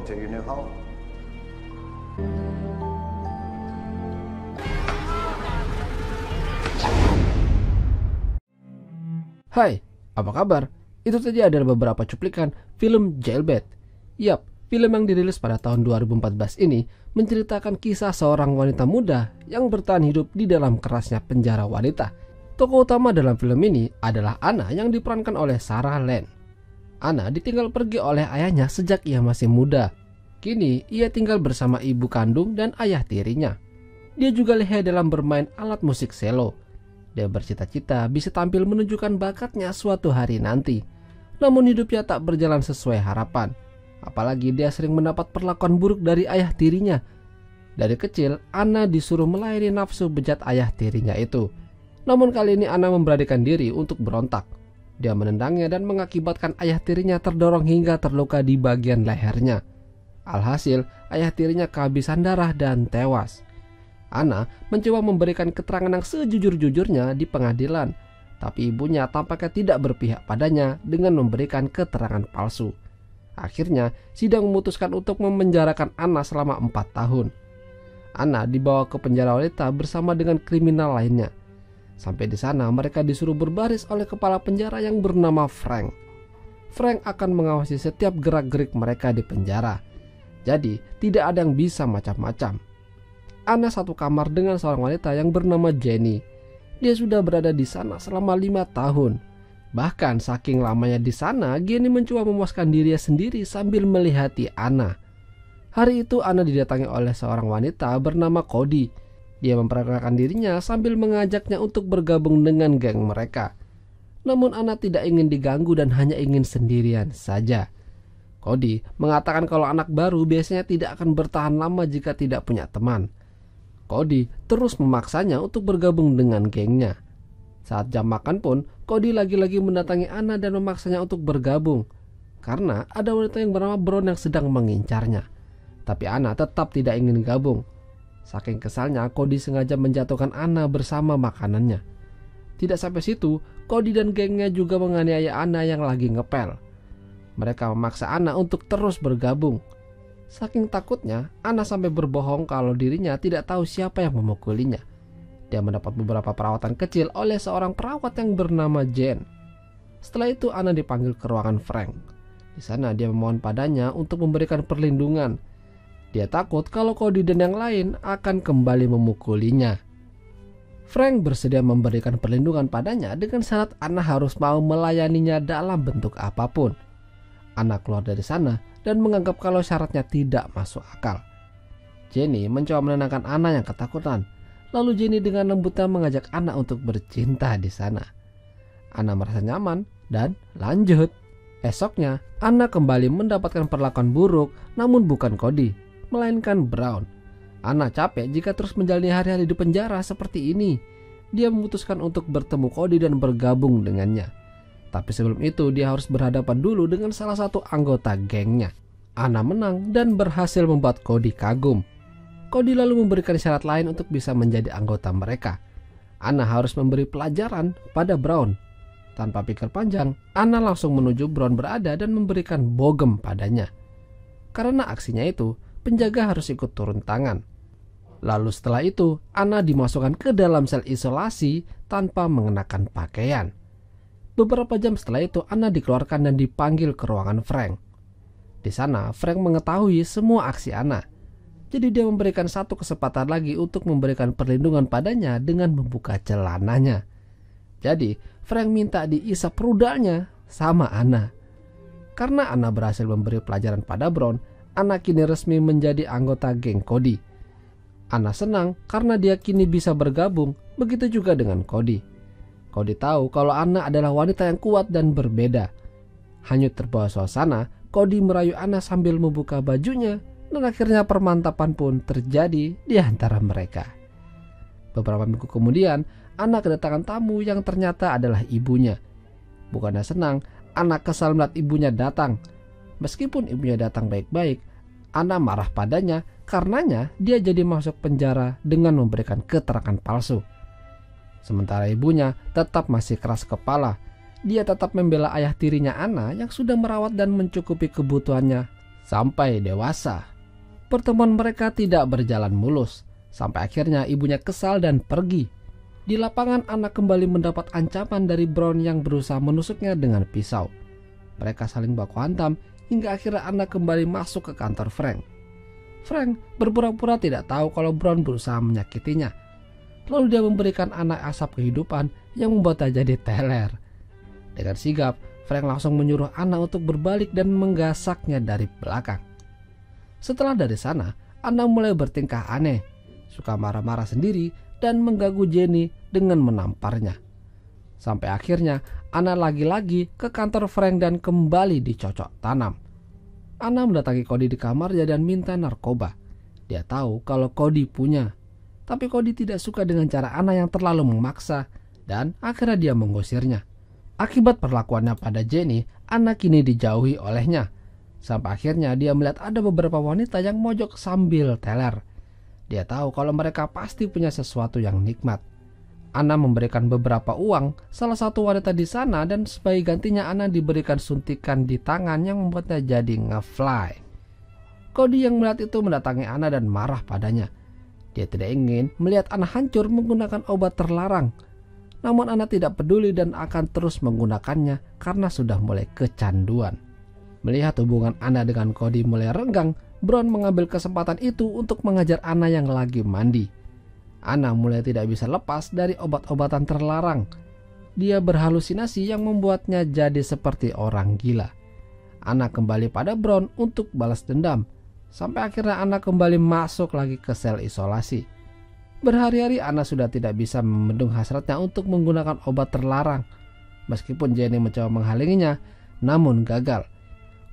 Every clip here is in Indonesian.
to your new home. Hai, apa kabar? Itu tadi adalah beberapa cuplikan film Jailbait. Yap, film yang dirilis pada tahun 2014 ini menceritakan kisah seorang wanita muda yang bertahan hidup di dalam kerasnya penjara wanita. Tokoh utama dalam film ini adalah Anna yang diperankan oleh Sarah Lane. Anna ditinggal pergi oleh ayahnya sejak ia masih muda. Kini ia tinggal bersama ibu kandung dan ayah tirinya. Dia juga lihai dalam bermain alat musik selo. Dia bercita-cita bisa tampil menunjukkan bakatnya suatu hari nanti. Namun hidupnya tak berjalan sesuai harapan. Apalagi dia sering mendapat perlakuan buruk dari ayah tirinya. Dari kecil, Anna disuruh melayani nafsu bejat ayah tirinya itu. Namun kali ini Anna memberanikan diri untuk berontak. Dia menendangnya dan mengakibatkan ayah tirinya terdorong hingga terluka di bagian lehernya. Alhasil, ayah tirinya kehabisan darah dan tewas. Anna mencoba memberikan keterangan yang sejujur-jujurnya di pengadilan, tapi ibunya tampaknya tidak berpihak padanya dengan memberikan keterangan palsu. Akhirnya, sidang memutuskan untuk memenjarakan Anna selama 4 tahun. Anna dibawa ke penjara wanita bersama dengan kriminal lainnya. Sampai di sana, mereka disuruh berbaris oleh kepala penjara yang bernama Frank. Frank akan mengawasi setiap gerak-gerik mereka di penjara. Jadi, tidak ada yang bisa macam-macam. Anna satu kamar dengan seorang wanita yang bernama Jenny. Dia sudah berada di sana selama 5 tahun. Bahkan saking lamanya di sana, Jenny mencoba memuaskan dirinya sendiri sambil melihati Anna. Hari itu Anna didatangi oleh seorang wanita bernama Cody. Dia memperkenalkan dirinya sambil mengajaknya untuk bergabung dengan geng mereka. Namun Anna tidak ingin diganggu dan hanya ingin sendirian saja. Cody mengatakan kalau anak baru biasanya tidak akan bertahan lama jika tidak punya teman. Cody terus memaksanya untuk bergabung dengan gengnya. Saat jam makan pun, Cody lagi-lagi mendatangi Anna dan memaksanya untuk bergabung. Karena ada wanita yang bernama Brown yang sedang mengincarnya. Tapi Anna tetap tidak ingin gabung. Saking kesalnya, Cody sengaja menjatuhkan Anna bersama makanannya. Tidak sampai situ, Cody dan gengnya juga menganiaya Anna yang lagi ngepel. Mereka memaksa Anna untuk terus bergabung. Saking takutnya, Anna sampai berbohong kalau dirinya tidak tahu siapa yang memukulinya. Dia mendapat beberapa perawatan kecil oleh seorang perawat yang bernama Jen. Setelah itu Anna dipanggil ke ruangan Frank. Di sana dia memohon padanya untuk memberikan perlindungan. Dia takut kalau Cody dan yang lain akan kembali memukulinya. Frank bersedia memberikan perlindungan padanya dengan syarat Anna harus mau melayaninya dalam bentuk apapun. Anna keluar dari sana dan menganggap kalau syaratnya tidak masuk akal. Jenny mencoba menenangkan Anna yang ketakutan. Lalu Jenny dengan lembutnya mengajak Anna untuk bercinta di sana. Anna merasa nyaman dan lanjut. Esoknya, Anna kembali mendapatkan perlakuan buruk, namun bukan Cody, melainkan Brown. Anna capek jika terus menjalani hari-hari di penjara seperti ini. Dia memutuskan untuk bertemu Cody dan bergabung dengannya. Tapi sebelum itu dia harus berhadapan dulu dengan salah satu anggota gengnya. Anna menang dan berhasil membuat Cody kagum. Cody lalu memberikan syarat lain untuk bisa menjadi anggota mereka. Anna harus memberi pelajaran pada Brown. Tanpa pikir panjang, Anna langsung menuju Brown berada dan memberikan bogem padanya. Karena aksinya itu, penjaga harus ikut turun tangan. Lalu setelah itu, Anna dimasukkan ke dalam sel isolasi tanpa mengenakan pakaian. Beberapa jam setelah itu, Anna dikeluarkan dan dipanggil ke ruangan Frank. Di sana, Frank mengetahui semua aksi Anna. Jadi dia memberikan satu kesempatan lagi untuk memberikan perlindungan padanya dengan membuka celananya. Jadi, Frank minta diisap rudalnya sama Anna. Karena Anna berhasil memberi pelajaran pada Brown, Anna kini resmi menjadi anggota geng Cody. Anna senang karena dia kini bisa bergabung, begitu juga dengan Cody. Cody tahu kalau Anna adalah wanita yang kuat dan berbeda. Hanyut terbawa suasana, Cody merayu Anna sambil membuka bajunya dan akhirnya permantapan pun terjadi di antara mereka. Beberapa minggu kemudian, Anna kedatangan tamu yang ternyata adalah ibunya. Bukannya senang, Anna kesal melihat ibunya datang. Meskipun ibunya datang baik-baik, Anna marah padanya karenanya dia jadi masuk penjara dengan memberikan keterangan palsu. Sementara ibunya tetap masih keras kepala. Dia tetap membela ayah tirinya Anna yang sudah merawat dan mencukupi kebutuhannya sampai dewasa. Pertemuan mereka tidak berjalan mulus, sampai akhirnya ibunya kesal dan pergi. Di lapangan, Anna kembali mendapat ancaman dari Brown yang berusaha menusuknya dengan pisau. Mereka saling baku hantam hingga akhirnya Anna kembali masuk ke kantor Frank. Frank berpura-pura tidak tahu kalau Brown berusaha menyakitinya. Lalu dia memberikan Anna asap kehidupan yang membuatnya jadi teler. Dengan sigap, Frank langsung menyuruh Anna untuk berbalik dan menggasaknya dari belakang. Setelah dari sana, Anna mulai bertingkah aneh, suka marah-marah sendiri dan mengganggu Jenny dengan menamparnya. Sampai akhirnya Anna lagi-lagi ke kantor Frank dan kembali dicocok tanam. Anna mendatangi Cody di kamarnya dan minta narkoba. Dia tahu kalau Cody punya, tapi Cody tidak suka dengan cara Anna yang terlalu memaksa dan akhirnya dia mengusirnya. Akibat perlakuannya pada Jenny, Anna kini dijauhi olehnya. Sampai akhirnya dia melihat ada beberapa wanita yang mojok sambil teler. Dia tahu kalau mereka pasti punya sesuatu yang nikmat. Anna memberikan beberapa uang salah satu wanita di sana dan sebagai gantinya Anna diberikan suntikan di tangan yang membuatnya jadi nge-fly. Cody yang melihat itu mendatangi Anna dan marah padanya. Dia tidak ingin melihat Anna hancur menggunakan obat terlarang. Namun Anna tidak peduli dan akan terus menggunakannya karena sudah mulai kecanduan. Melihat hubungan Anna dengan Cody mulai renggang, Brown mengambil kesempatan itu untuk mengajar Anna yang lagi mandi. Anna mulai tidak bisa lepas dari obat-obatan terlarang. Dia berhalusinasi yang membuatnya jadi seperti orang gila. Anna kembali pada Brown untuk balas dendam. Sampai akhirnya Anna kembali masuk lagi ke sel isolasi. Berhari-hari Anna sudah tidak bisa membendung hasratnya untuk menggunakan obat terlarang. Meskipun Jenny mencoba menghalanginya, namun gagal.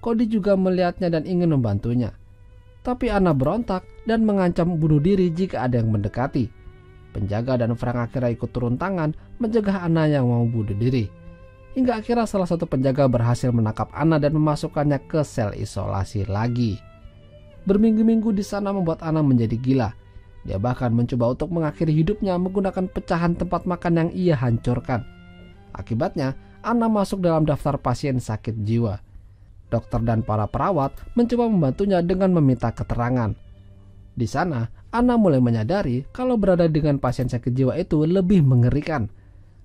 Cody juga melihatnya dan ingin membantunya. Tapi Anna berontak dan mengancam bunuh diri jika ada yang mendekati. Penjaga dan Frank akhirnya ikut turun tangan mencegah Anna yang mau bunuh diri. Hingga akhirnya salah satu penjaga berhasil menangkap Anna dan memasukkannya ke sel isolasi lagi. Berminggu-minggu di sana membuat Anna menjadi gila. Dia bahkan mencoba untuk mengakhiri hidupnya menggunakan pecahan tempat makan yang ia hancurkan. Akibatnya, Anna masuk dalam daftar pasien sakit jiwa. Dokter dan para perawat mencoba membantunya dengan meminta keterangan. Di sana, Anna mulai menyadari kalau berada dengan pasien sakit jiwa itu lebih mengerikan.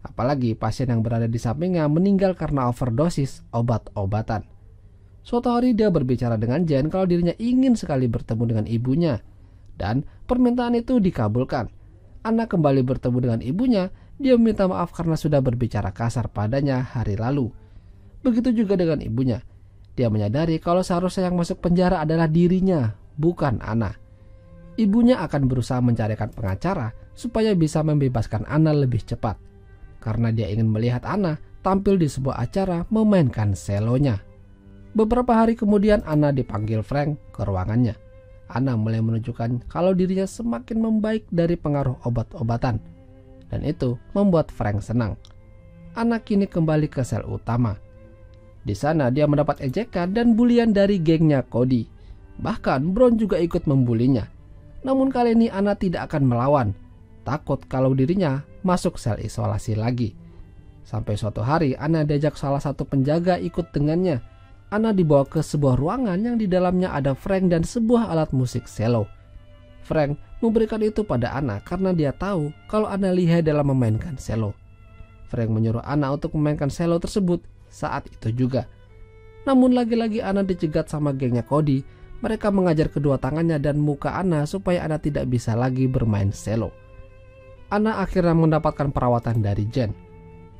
Apalagi pasien yang berada di sampingnya meninggal karena overdosis obat-obatan. Suatu hari dia berbicara dengan Jen kalau dirinya ingin sekali bertemu dengan ibunya. Dan permintaan itu dikabulkan. Anna kembali bertemu dengan ibunya. Dia meminta maaf karena sudah berbicara kasar padanya hari lalu. Begitu juga dengan ibunya. Dia menyadari kalau seharusnya yang masuk penjara adalah dirinya, bukan Anna. Ibunya akan berusaha mencarikan pengacara supaya bisa membebaskan Anna lebih cepat. Karena dia ingin melihat Anna tampil di sebuah acara memainkan selonya. Beberapa hari kemudian Anna dipanggil Frank ke ruangannya. Anna mulai menunjukkan kalau dirinya semakin membaik dari pengaruh obat-obatan. Dan itu membuat Frank senang. Anna kini kembali ke sel utama. Di sana dia mendapat ejekan dan bulian dari gengnya Cody. Bahkan Brown juga ikut membulinya. Namun kali ini Anna tidak akan melawan. Takut kalau dirinya masuk sel isolasi lagi. Sampai suatu hari Anna diajak salah satu penjaga ikut dengannya. Anna dibawa ke sebuah ruangan yang di dalamnya ada Frank dan sebuah alat musik selo. Frank memberikan itu pada Anna karena dia tahu kalau Anna lihai dalam memainkan selo. Frank menyuruh Anna untuk memainkan selo tersebut saat itu juga. Namun lagi-lagi Anna dicegat sama gengnya Cody. Mereka mengajar kedua tangannya dan muka Anna supaya Anna tidak bisa lagi bermain selo. Anna akhirnya mendapatkan perawatan dari Jen.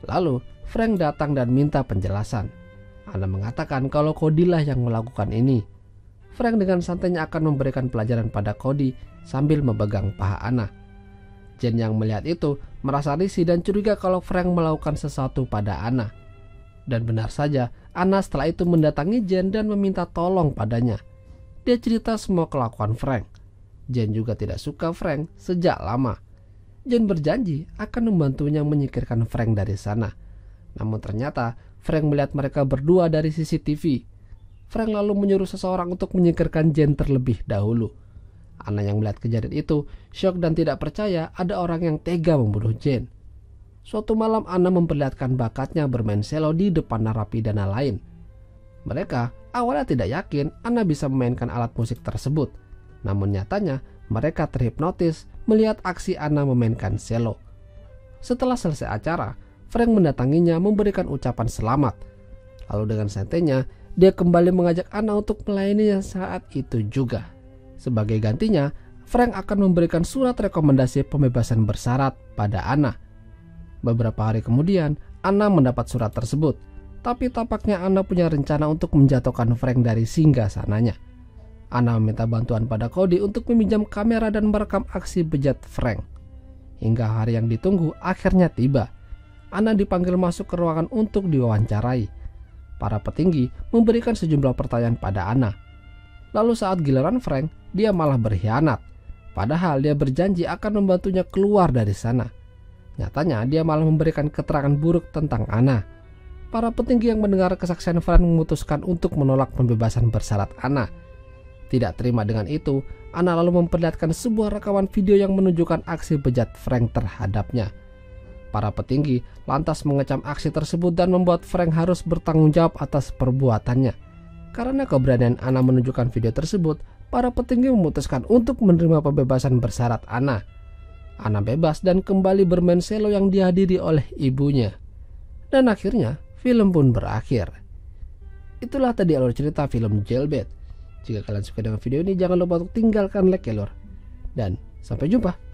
Lalu Frank datang dan minta penjelasan. Anna mengatakan kalau Cody lah yang melakukan ini. Frank dengan santainya akan memberikan pelajaran pada Cody sambil memegang paha Anna. Jen yang melihat itu merasa risih dan curiga kalau Frank melakukan sesuatu pada Anna. Dan benar saja, Anna setelah itu mendatangi Jen dan meminta tolong padanya. Dia cerita semua kelakuan Frank. Jen juga tidak suka Frank sejak lama. Jen berjanji akan membantunya menyingkirkan Frank dari sana. Namun ternyata Frank melihat mereka berdua dari CCTV. Frank lalu menyuruh seseorang untuk menyingkirkan Jen terlebih dahulu. Anna yang melihat kejadian itu syok dan tidak percaya ada orang yang tega membunuh Jen. Suatu malam Anna memperlihatkan bakatnya bermain selo di depan narapidana lain. Mereka awalnya tidak yakin Anna bisa memainkan alat musik tersebut. Namun nyatanya mereka terhipnotis melihat aksi Anna memainkan cello. Setelah selesai acara, Frank mendatanginya memberikan ucapan selamat. Lalu dengan santainya, dia kembali mengajak Anna untuk melayaninya saat itu juga. Sebagai gantinya, Frank akan memberikan surat rekomendasi pembebasan bersyarat pada Anna. Beberapa hari kemudian, Anna mendapat surat tersebut. Tapi tampaknya Anna punya rencana untuk menjatuhkan Frank dari singgasananya. Anna meminta bantuan pada Cody untuk meminjam kamera dan merekam aksi bejat Frank. Hingga hari yang ditunggu akhirnya tiba. Anna dipanggil masuk ke ruangan untuk diwawancarai. Para petinggi memberikan sejumlah pertanyaan pada Anna. Lalu saat giliran Frank, dia malah berkhianat. Padahal dia berjanji akan membantunya keluar dari sana. Nyatanya dia malah memberikan keterangan buruk tentang Anna. Para petinggi yang mendengar kesaksian Frank memutuskan untuk menolak pembebasan bersyarat Anna. Tidak terima dengan itu, Anna lalu memperlihatkan sebuah rekaman video yang menunjukkan aksi bejat Frank terhadapnya. Para petinggi lantas mengecam aksi tersebut dan membuat Frank harus bertanggung jawab atas perbuatannya. Karena keberanian Anna menunjukkan video tersebut, para petinggi memutuskan untuk menerima pembebasan bersyarat Anna. Anna bebas dan kembali bermain cello yang dihadiri oleh ibunya. Dan akhirnya, film pun berakhir. Itulah tadi alur cerita film Jailbait. Jika kalian suka dengan video ini, jangan lupa untuk tinggalkan like ya lor. Dan sampai jumpa.